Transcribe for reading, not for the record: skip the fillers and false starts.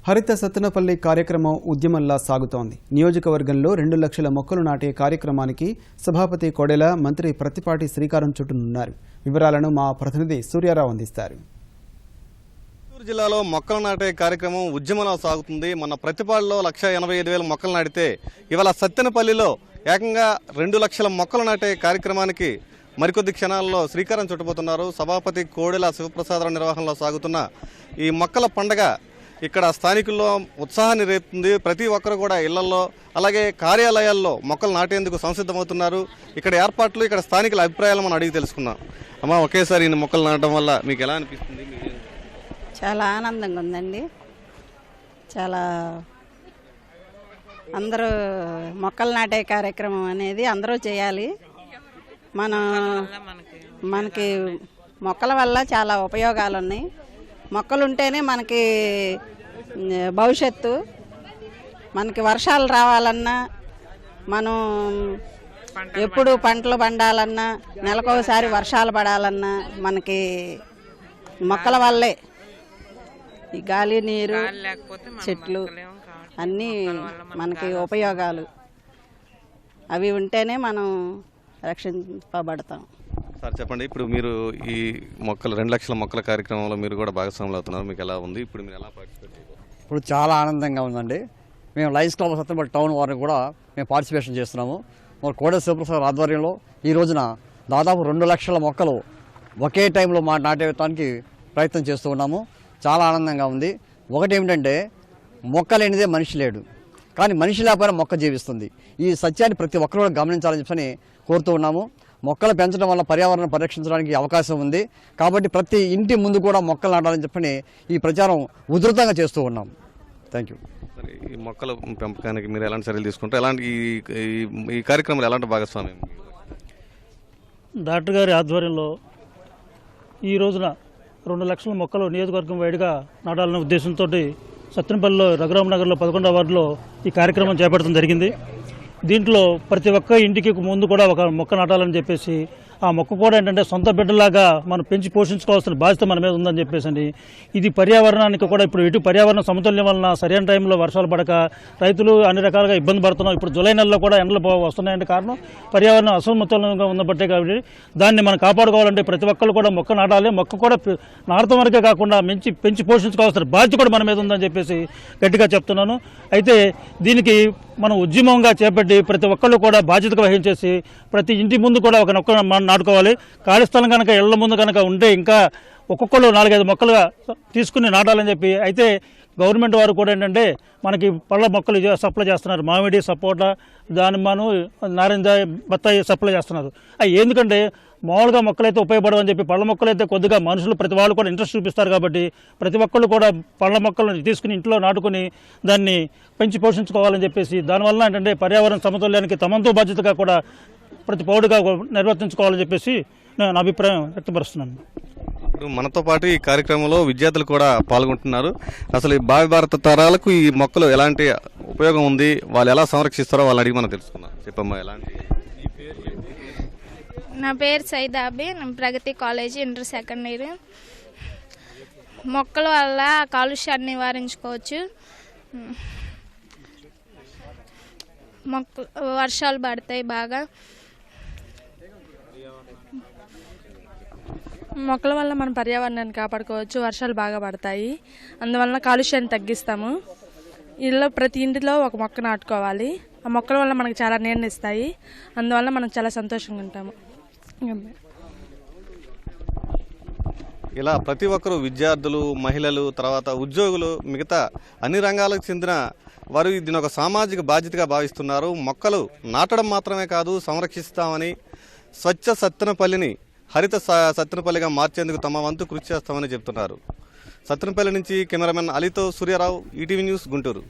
హరిత సత్తెనపల్లి కార్యక్రమం ఉద్యమంలా సాగుతోంది. నియోజకవర్గంలో 2 లక్షల మొక్కలు నాటే కార్యక్రమానికి సభాపతి కోడెల, మంత్రి ప్రత్తిపాటి శ్రీకారం చుట్టనున్నారు. వివరాలను మా ప్రతినిధి సూర్యారావు అందిస్తారు. చిత్తూరు జిల్లాలో మొక్కలు నాటే కార్యక్రమం ఉద్యమంలా సాగుతుంది. మన ప్రతిపాడులో 185,000 మొక్కలు నాటితే ఇవాళ సత్తెనపల్లిలో ఏకంగా 2 లక్షల మొక్కలు నాటే కార్యక్రమానికి మరికొద్ది క్షణాల్లో శ్రీకారం చుట్టబోతున్నారు. సభాపతి కోడెల శివప్రసాదరావు నిర్వహణలో సాగుతున్న ఈ మొక్కల పండగ ఇక్కడ స్థానికుల్లో ఉత్సాహాన్ని రేపుతుంది. ప్రతి ఒక్కరు కూడా ఇళ్లలో అలాగే కార్యాలయాల్లో మొక్కలు నాటేందుకు సంసిద్ధమవుతున్నారు. ఇక్కడ ఏర్పాట్లు, ఇక్కడ స్థానికుల అభిప్రాయాలు మనం అడిగి తెలుసుకుందాం. అమ్మ, ఒకేసారి ఈ మొక్కలు నాటడం వల్ల మీకు ఎలా అనిపిస్తుంది? చాలా ఆనందంగా ఉందండి. చాలా అందరూ మొక్కలు నాటే కార్యక్రమం అనేది అందరూ చేయాలి. మనకి మొక్కల వల్ల చాలా ఉపయోగాలు ఉన్నాయి. మొక్కలు ఉంటేనే మనకి భవిష్యత్తు. మనకి వర్షాలు రావాలన్నా, మనం ఎప్పుడు పంటలు పండాలన్నా, నెలకోసారి వర్షాలు పడాలన్నా మనకి మొక్కల వల్లే. ఈ గాలి, నీరు, చెట్లు అన్నీ మనకి ఉపయోగాలు. అవి ఉంటేనే మనం రక్షింపబడతాం. సార్ చెప్పండి, ఇప్పుడు మీరు ఈ మొక్కలు 2 లక్షల మొక్కల కార్యక్రమంలో మీరు కూడా భాగస్వాములు అవుతున్నారు. మీకు ఎలా ఉంది? ఇప్పుడు మీరు ఎలా పార్టిసిపేట్ చేస్తారు? ఇప్పుడు చాలా ఆనందంగా ఉందండి. మేము లయన్స్ క్లబ్ సత్తెనపల్లి టౌన్ వారిని కూడా మేము పార్టిసిపేషన్ చేస్తున్నాము. మరి కోడెల శివప్రసాద్ ఆధ్వర్యంలో ఈ రోజున దాదాపు 2 లక్షల మొక్కలు ఒకే టైంలో నాటేయడానికి ప్రయత్నం చేస్తూ ఉన్నాము. చాలా ఆనందంగా ఉంది. ఒకటి ఏమిటంటే, మొక్క లేనిదే మనిషి లేడు, కానీ మనిషి లేకపోయినా మొక్క జీవిస్తుంది. ఈ సత్యాన్ని ప్రతి ఒక్కరు కూడా గమనించాలని చెప్పని కోరుతూ ఉన్నాము. మొక్కలు పెంచడం వల్ల పర్యావరణం పరిరక్షించడానికి అవకాశం ఉంది. కాబట్టి ప్రతి ఇంటి ముందు కూడా మొక్కలు నాటాలని చెప్పని ఈ ప్రచారం ఉధృతంగా చేస్తూ ఉన్నాం. Thank you. ఈ మొక్కల పెంపకానికి మీరు ఎలాంటి చర్యలు తీసుకుంటారు? ఎలాంటి ఈ కార్యక్రమంలో ఎలాంటి భాగస్వామ్యం? డాక్టర్ గారి ఆధ్వర్యంలో ఈ రోజున 2 లక్షల మొక్కలు నియోజకవర్గం వైడ్గా నాటాలనే ఉద్దేశంతో సత్తెనపల్లిలో రఘురామనగర్లో 11వ వార్డులో ఈ కార్యక్రమం చేపట్టడం జరిగింది. దీంట్లో ప్రతి ఒక్క ఇంటికి ముందు కూడా ఒక మొక్క నాటాలని చెప్పేసి, ఆ మొక్క కూడా ఏంటంటే సొంత బిడ్డలాగా మనం పెంచి పోషించుకోవాల్సిన బాధ్యత మన మీద ఉందని చెప్పేసి, ఇది పర్యావరణానికి కూడా ఇప్పుడు ఇటు పర్యావరణ సమతుల్యం వలన సరైన టైంలో వర్షాలు పడక రైతులు అన్ని రకాలుగా ఇబ్బంది పడుతున్నాం. ఇప్పుడు జూలై నెలలో కూడా ఎండలు వస్తున్నాయంటే కారణం పర్యావరణం అసమతుల్యంగా ఉన్నబట్టే. కాబట్టి దాన్ని మనం కాపాడుకోవాలంటే ప్రతి ఒక్కరు కూడా మొక్క నాటాలి. మొక్క కూడా నాటడం వరకే కాకుండా పెంచి పోషించుకోవాల్సిన బాధ్యత కూడా మన మీద ఉందని చెప్పేసి గట్టిగా చెప్తున్నాను. అయితే దీనికి మనం ఉద్యమంగా చేపట్టి ప్రతి ఒక్కళ్ళు కూడా బాధ్యతగా వహించేసి ప్రతి ఇంటి ముందు కూడా ఒక మొక్క నాటుకోవాలి. ఖాళీ స్థలం కనుక ఇళ్ల ముందు కనుక ఉంటే ఇంకా ఒక్కొక్కళ్ళు 4-5 మొక్కలుగా తీసుకుని నాటాలని చెప్పి. అయితే గవర్నమెంట్ వారు కూడా ఏంటంటే మనకి పళ్ళ మొక్కలు సప్లై చేస్తున్నారు. మామిడి, సపోటా, దానిమ్మను, నారింజ, బత్తాయి సప్లై చేస్తున్నారు. అవి ఎందుకంటే మామూలుగా మొక్కలైతే ఉపయోగపడవని చెప్పి పళ్ళ మొక్కలైతే కొద్దిగా మనుషులు ప్రతి వాళ్ళు కూడా ఇంట్రెస్ట్ చూపిస్తారు. కాబట్టి ప్రతి ఒక్కళ్ళు కూడా పళ్ళ మొక్కలను తీసుకుని ఇంట్లో నాటుకుని దాన్ని పెంచి పోషించుకోవాలని చెప్పేసి, దానివల్ల ఏంటంటే పర్యావరణ సమతుల్యానికి తమంతో బాధ్యతగా కూడా ప్రతి పౌరుడిగా నిర్వర్తించుకోవాలని చెప్పేసి నేను అభిప్రాయం వ్యక్తపరుస్తున్నాను. ఇప్పుడు మనతో పాటు ఈ కార్యక్రమంలో విద్యార్థులు కూడా పాల్గొంటున్నారు. అసలు ఈ భావి భారత తరాలకు ఈ మొక్కలు ఎలాంటి ఉపయోగం ఉంది, వాళ్ళు ఎలా సంరక్షిస్తారో వాళ్ళు అడిగి మనం తెలుసుకున్నాం. చెప్పమ్మా, ఎలాంటి? నా పేరు సైదాబి, నేను ప్రగతి కాలేజీ ఇంటర్ సెకండ్ ఇయర్. మొక్కల వల్ల కాలుష్యాన్ని నివారించుకోవచ్చు. వర్షాలు పడతాయి బాగా. మొక్కల వల్ల మనం పర్యావరణాన్ని కాపాడుకోవచ్చు. వర్షాలు బాగా పడతాయి, అందువలన కాలుష్యాన్ని తగ్గిస్తాము. ఇళ్ళలో ప్రతి ఇంటిలో ఒక మొక్క నాటుకోవాలి. ఆ మొక్కల వల్ల మనకు చాలా నీడని ఇస్తాయి, అందువల్ల మనం చాలా సంతోషంగా ఉంటాము. ఇలా ప్రతి ఒక్కరు, విద్యార్థులు, మహిళలు, తర్వాత ఉద్యోగులు, మిగతా అన్ని రంగాలకు చెందిన వారు దీని ఒక సామాజిక బాధ్యతగా భావిస్తున్నారు. మొక్కలు నాటడం మాత్రమే కాదు, సంరక్షిస్తామని, స్వచ్ఛ సత్తెనపల్లిని హరిత సత్తెనపల్లిగా మార్చేందుకు తమ వంతు కృషి చేస్తామని చెప్తున్నారు. సత్తెనపల్లి నుంచి కెమెరామెన్ అలీతో సూర్యారావు, ఈటీవీ న్యూస్, గుంటూరు.